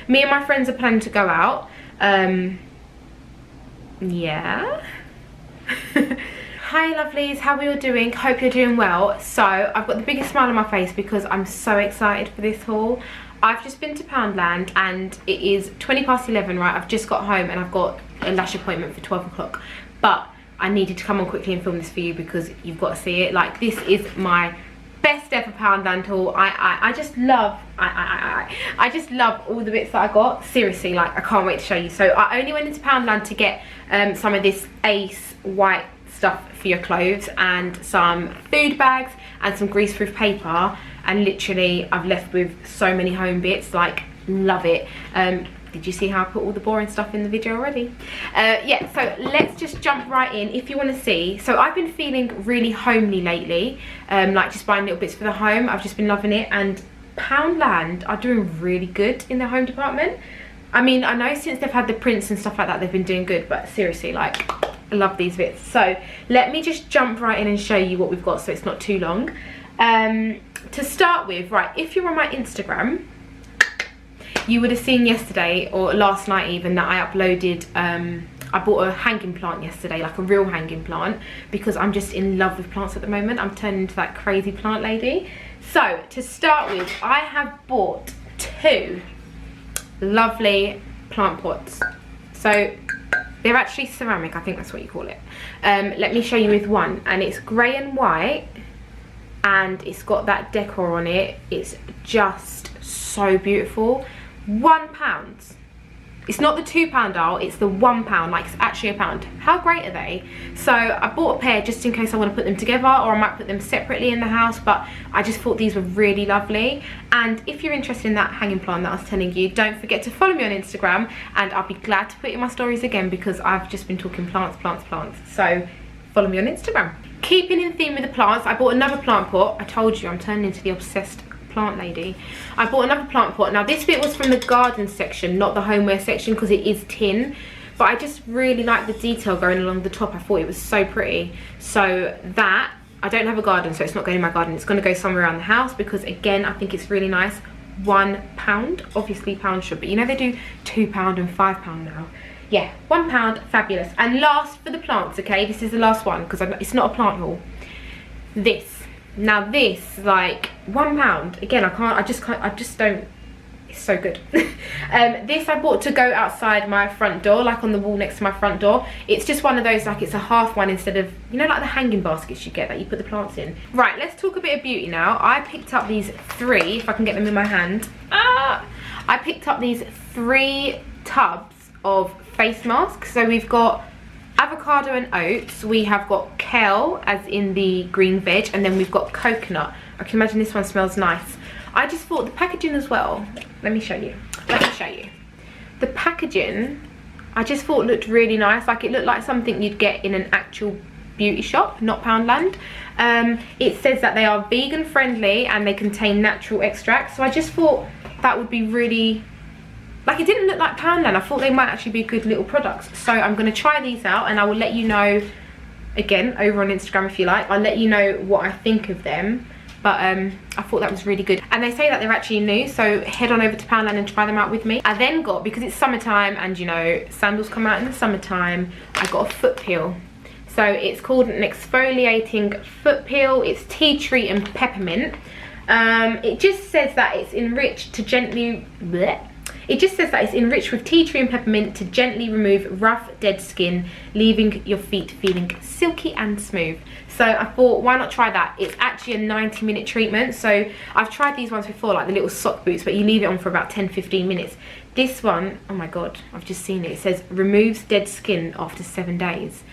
Me and my friends are planning to go out. Yeah. Hi lovelies, how are you all doing? Hope you're doing well. So I've got the biggest smile on my face because I'm so excited for this haul. I've just been to Poundland and it is 11:20, right? I've just got home and I've got a lash appointment for 12 o'clock. But I needed to come on quickly and film this for you because you've got to see it. Like, this is my best ever Poundland haul. I just love all the bits that I got. Seriously, like, I can't wait to show you. So I only went into Poundland to get some of this Ace white stuff for your clothes and some food bags and some greaseproof paper, and literally I've left with so many home bits. Like, love it. Did you see how I put all the boring stuff in the video already? Yeah, so let's just jump right in. If you want to see, so I've been feeling really homely lately, like just buying little bits for the home. I've just been loving it, and Poundland are doing really good in the home department. I mean, I know since they've had the prints and stuff like that, they've been doing good, but seriously, like, I love these bits. So let me just jump right in and show you what we've got so it's not too long. To start with, right, if you're on my Instagram, you would have seen yesterday, or last night even, that I uploaded, I bought a hanging plant yesterday, like a real hanging plant, because I'm just in love with plants at the moment. I'm turning into that crazy plant lady. So to start with, I have bought 2 lovely plant pots. So they're actually ceramic, I think that's what you call it. Let me show you with one, and it's grey and white, and it's got that decor on it. It's just so beautiful. £1. It's not the £2 aisle, it's the £1, like it's actually a pound. How great are they? So I bought a pair just in case I want to put them together, or I might put them separately in the house, but I just thought these were really lovely. And if you're interested in that hanging plant that I was telling you, don't forget to follow me on Instagram, and I'll be glad to put it in my stories again because I've just been talking plants. So follow me on Instagram. Keeping in theme with the plants, I bought another plant pot. I told you I'm turning into the obsessed plant lady. I bought another plant pot. Now this bit was from the garden section, not the homeware section, because it is tin, but I just really like the detail going along the top. I thought it was so pretty. So that, I don't have a garden, so it's not going in my garden. It's going to go somewhere around the house because, again, I think it's really nice. £1, obviously pound should, but you know they do £2 and £5 now. Yeah, £1, fabulous. And last for the plants, okay, this is the last one because it's not a plant haul. This. Now this, like, £1, again, I just don't, it's so good. This I bought to go outside my front door, like on the wall next to my front door. It's just one of those, like, it's a half one instead of, you know, like the hanging baskets you get that you put the plants in. Right, let's talk a bit of beauty now. I picked up these 3, if I can get them in my hand. I picked up these 3 tubs of face masks. So we've got avocado and oats, we have got kale, as in the green veg, and then we've got coconut. I can imagine this one smells nice. I just thought the packaging as well, let me show you. The packaging, I just thought looked really nice. Like, it looked like something you'd get in an actual beauty shop, not Poundland. It says that they are vegan friendly and they contain natural extracts, so I just thought that would be really, like, it didn't look like Poundland. I thought they might actually be good little products. So I'm going to try these out and I will let you know, again, over on Instagram if you like. I'll let you know what I think of them. But I thought that was really good. And they say that they're actually new, so head on over to Poundland and try them out with me. I then got, because it's summertime and, you know, sandals come out in the summertime, I got a foot peel. So it's called an exfoliating foot peel. It's tea tree and peppermint. It just says that it's enriched to gently... bleh. It just says that it's enriched with tea tree and peppermint to gently remove rough, dead skin, leaving your feet feeling silky and smooth. So I thought, why not try that? It's actually a 90-minute treatment. So I've tried these ones before, like the little sock boots, but you leave it on for about 10-15 minutes. This one, oh my God, I've just seen it. It says removes dead skin after 7 days.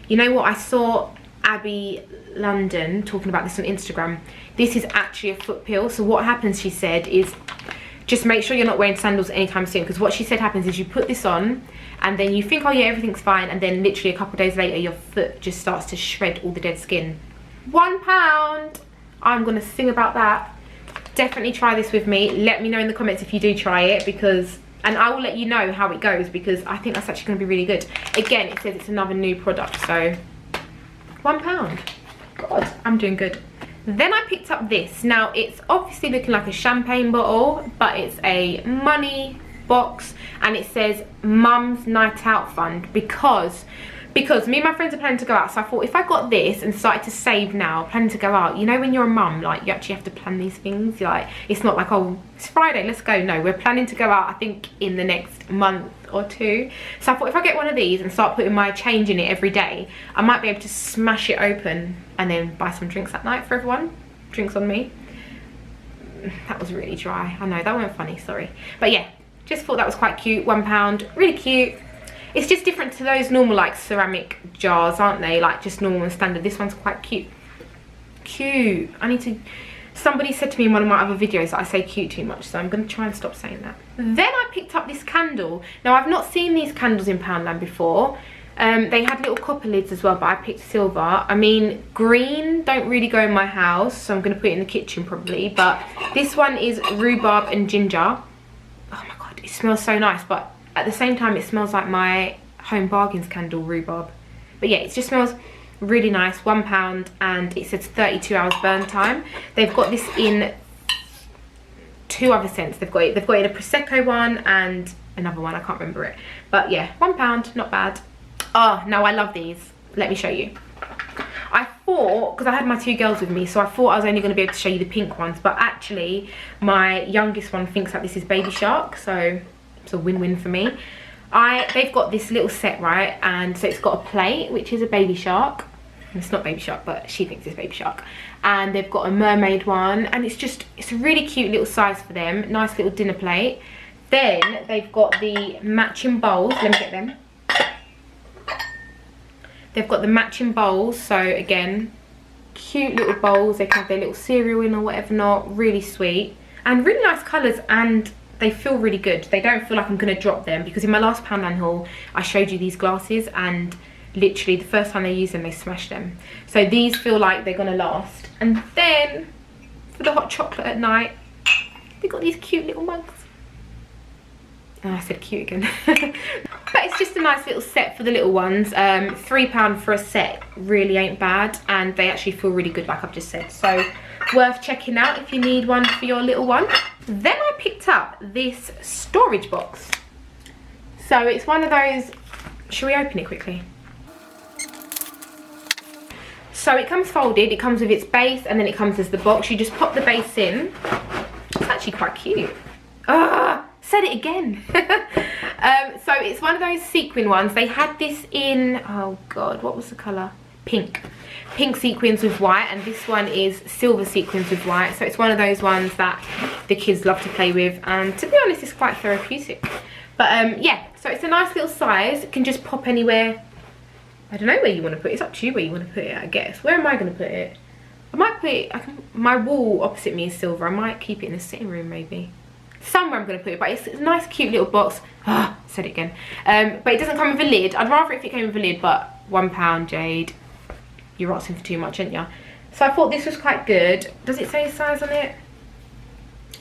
You know what? I saw Abby London talking about this on Instagram. This is actually a foot peel. So what happens, she said, is just make sure you're not wearing sandals anytime soon, because what she said happens is you put this on and then you think, oh yeah, everything's fine, and then literally a couple of days later your foot just starts to shred all the dead skin. £1. I'm gonna sing about that. Definitely try this with me. Let me know in the comments if you do try it, because, and I will let you know how it goes, because I think that's actually gonna be really good. Again, it says it's another new product, so £1. God, I'm doing good. Then I picked up this. Now, it's obviously looking like a champagne bottle, but it's a money box, and it says Mum's Night Out Fund because me and my friends are planning to go out. So I thought if I got this and started to save now, planning to go out, you know when you're a mum, like you actually have to plan these things. Like it's not like, oh, it's Friday, let's go. No, we're planning to go out, I think in the next month or two. So I thought if I get one of these and start putting my change in it every day, I might be able to smash it open and then buy some drinks at night for everyone. Drinks on me. That was really dry. I know, that wasn't funny, sorry. But yeah, just thought that was quite cute. £1, really cute. It's just different to those normal like ceramic jars, aren't they? Like just normal and standard. This one's quite cute. Cute. I need to... Somebody said to me in one of my other videos that I say cute too much, so I'm going to try and stop saying that. Then I picked up this candle. Now I've not seen these candles in Poundland before. They had little copper lids as well, but I picked silver. I mean, green don't really go in my house, so I'm going to put it in the kitchen probably. But this one is rhubarb and ginger. Oh my god, it smells so nice, but at the same time it smells like my Home Bargains candle rhubarb. But yeah, it just smells really nice. £1, and it says 32 hours burn time. They've got this in 2 other scents. They've got it in a Prosecco one and another one, I can't remember it. But yeah, £1, not bad. Oh, no, I love these. Let me show you. I thought, because I had my 2 girls with me, so I thought I was only going to be able to show you the pink ones, but actually my youngest one thinks that this is Baby Shark, so it's a win-win for me. They've got this little set, right, and so it's got a plate which is a Baby Shark. It's not Baby Shark, but she thinks it's Baby Shark. And they've got a mermaid one, and it's a really cute little size for them. Nice little dinner plate. Then they've got the matching bowls. Let me get them. They've got the matching bowls, so again, cute little bowls. They can have their little cereal in or whatever not. Really sweet and really nice colours, and they feel really good. They don't feel like I'm going to drop them, because in my last Poundland haul I showed you these glasses and literally the first time they used them they smashed them. So these feel like they're going to last. And then for the hot chocolate at night, they've got these cute little mugs. Oh, I said cute again. But it's just a nice little set for the little ones. £3 for a set really ain't bad, and they actually feel really good like I've just said. So worth checking out if you need one for your little one. Then I picked up this storage box. So it's one of those, shall we open it quickly? So it comes folded, it comes with its base, and then it comes as the box. You just pop the base in. It's actually quite cute. Ah, said it again. So it's one of those sequin ones. They had this in, oh god, what was the colour? Pink sequins with white, and this one is silver sequins with white. So it's one of those ones that the kids love to play with, and to be honest it's quite therapeutic. But yeah, so it's a nice little size. It can just pop anywhere. I don't know where you want to put it. It's up to you where you want to put it, I guess. Where am I going to put it? I might put it, my wall opposite me is silver. I might keep it in the sitting room maybe. Somewhere I'm going to put it, but it's a nice cute little box. Ah, said it again. But it doesn't come with a lid. I'd rather if it came with a lid, but £1, Jade. You're asking for too much, aren't you? So I thought this was quite good. Does it say size on it?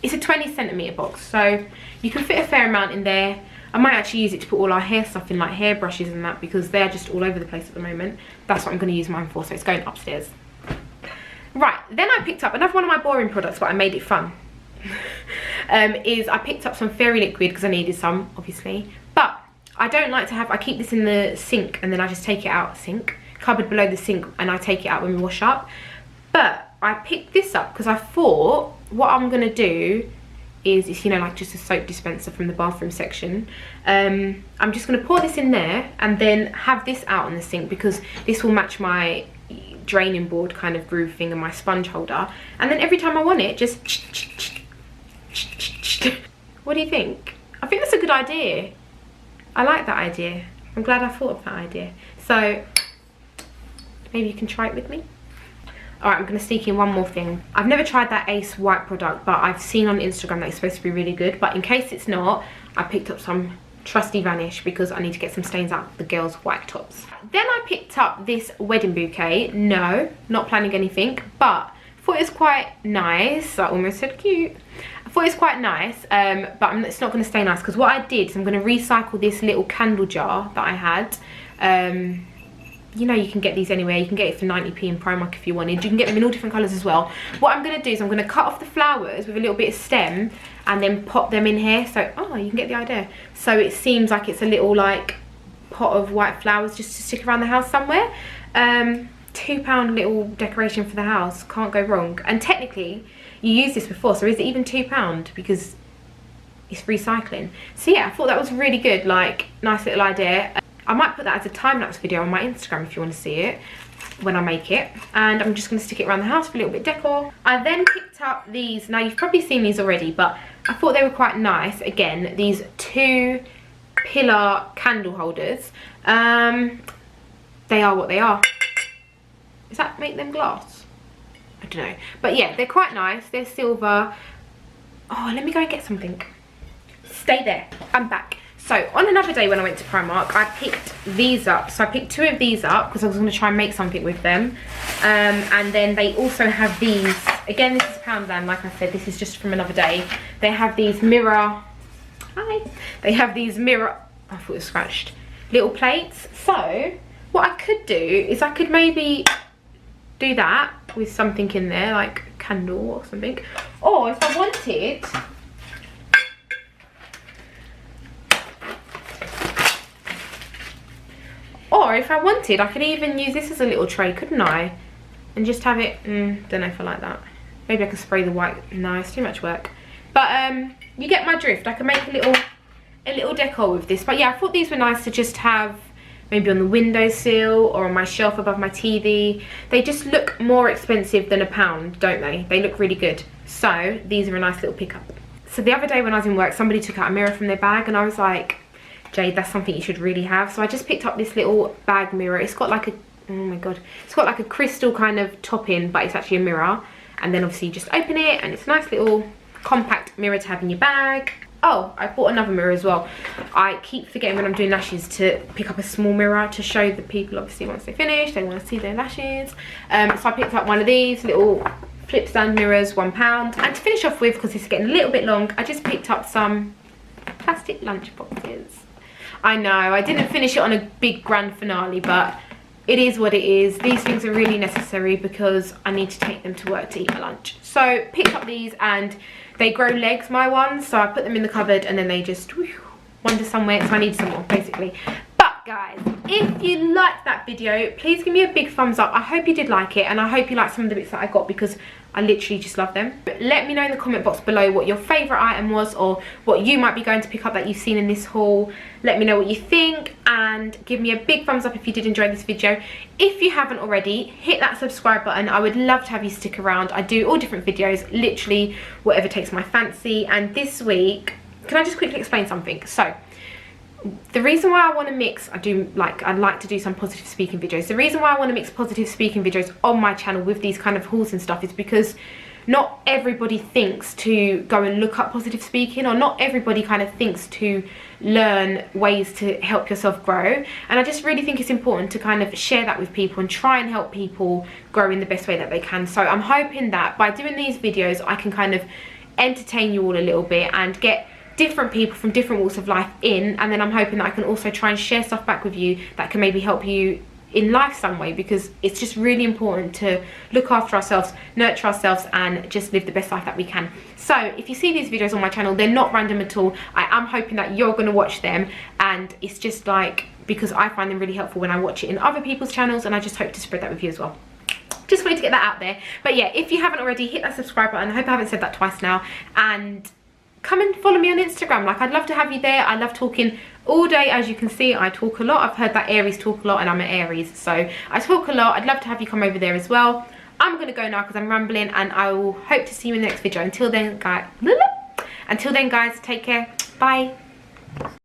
It's a 20cm box, so you can fit a fair amount in there. I might actually use it to put all our hair stuff in, like hairbrushes and that, because they're just all over the place at the moment. That's what I'm going to use mine for, so it's going upstairs. Right, then I picked up another one of my boring products, but I made it fun. Is I picked up some fairy liquid because I needed some, obviously. But I don't like to have, I keep this in the sink and then I just take it out, cupboard below the sink, and I take it out when we wash up. But I picked this up because I thought what I'm going to do is, it's, you know, like just a soap dispenser from the bathroom section. I'm just going to pour this in there and then have this out on the sink, because this will match my draining board kind of groove thing and my sponge holder. And then every time I want it, just... What do you think? I think that's a good idea. I like that idea. I'm glad I thought of that idea. So maybe you can try it with me. Alright, I'm going to sneak in one more thing. I've never tried that Ace white product, but I've seen on Instagram that it's supposed to be really good. But in case it's not, I picked up some trusty Vanish because I need to get some stains out of the girls' white tops. Then I picked up this wedding bouquet. No, not planning anything, but I thought it was quite nice. I almost said cute. I thought it was quite nice, but it's not going to stay nice, because what I did is I'm going to recycle this little candle jar that I had. you know you can get these anywhere. You can get it for 90p in Primark if you wanted. You can get them in all different colours as well. What I'm going to do is I'm going to cut off the flowers with a little bit of stem and then pop them in here. So, oh, you can get the idea. So it seems like it's a little like pot of white flowers just to stick around the house somewhere. £2 little decoration for the house. Can't go wrong. And technically, you used this before, so is it even £2? Because it's recycling. So yeah, I thought that was really good. Like, nice little idea. I might put that as a time-lapse video on my Instagram if you want to see it when I make it. And I'm just going to stick it around the house for a little bit decor. I then picked up these. Now, you've probably seen these already, but I thought they were quite nice. Again, these 2 pillar candle holders. They are what they are. Does that make them glass? I don't know. But yeah, they're quite nice. They're silver. Oh, let me go and get something. Stay there. I'm back. So on another day when I went to Primark, I picked these up. So I picked 2 of these up because I was going to try and make something with them. And then they also have these. Again, this is Poundland. Like I said, this is just from another day. They have these mirror. Hi. They have these mirror. I thought it was scratched. Little plates. So what I could do is I could maybe do that with something in there, like a candle or something. Or if I wanted, I could even use this as a little tray, couldn't I? And just have it, don't know if I like that. Maybe I can spray the white. No, it's too much work. But you get my drift. I can make a little decor with this. But yeah, I thought these were nice to just have maybe on the windowsill or on my shelf above my TV. They just look more expensive than £1, don't they? They look really good. So these are a nice little pickup. So the other day when I was in work, somebody took out a mirror from their bag and I was like, Jade, that's something you should really have. So I just picked up this little bag mirror. It's got like a, oh my god, it's got like a crystal kind of topping, but it's actually a mirror. And then obviously you just open it and it's a nice little compact mirror to have in your bag. Oh, I bought another mirror as well. I keep forgetting when I'm doing lashes to pick up a small mirror to show the people, obviously, once they finish, they want to see their lashes. So I picked up one of these little flip stand mirrors, £1. And to finish off with, because it's getting a little bit long, I just picked up some plastic lunch boxes. I know, I didn't finish it on a big grand finale, but it is what it is. These things are really necessary because I need to take them to work to eat my lunch. So picked up these and they grow legs, my ones, so I put them in the cupboard and then they just wander somewhere, so I need some more basically. But guys, if you liked that video, please give me a big thumbs up. I hope you did like it and I hope you liked some of the bits that I got because I literally just love them. Let me know in the comment box below what your favourite item was or what you might be going to pick up that you've seen in this haul. Let me know what you think and give me a big thumbs up if you did enjoy this video. If you haven't already, hit that subscribe button. I would love to have you stick around. I do all different videos, literally whatever takes my fancy. And this week, can I just quickly explain something? So, the reason why I want to mix, I'd like to do some positive speaking videos. The reason why I want to mix positive speaking videos on my channel with these kind of hauls and stuff is because not everybody thinks to go and look up positive speaking, or not everybody kind of thinks to learn ways to help yourself grow. And I just really think it's important to kind of share that with people and try and help people grow in the best way that they can. So I'm hoping that by doing these videos, I can kind of entertain you all a little bit and get different people from different walks of life in, and then I'm hoping that I can also try and share stuff back with you that can maybe help you in life some way, because it's just really important to look after ourselves, nurture ourselves, and just live the best life that we can. So if you see these videos on my channel, they're not random at all. I am hoping that you're going to watch them, and it's just like because I find them really helpful when I watch it in other people's channels, and I just hope to spread that with you as well. Just wanted to get that out there. But yeah, if you haven't already, hit that subscribe button. I hope I haven't said that twice now, and come and follow me on Instagram. Like, I'd love to have you there. I love talking all day. As you can see, I talk a lot. I've heard that Aries talk a lot, and I'm an Aries, so I talk a lot. I'd love to have you come over there as well. I'm gonna go now because I'm rambling, and I will hope to see you in the next video. Until then, guys, take care. Bye.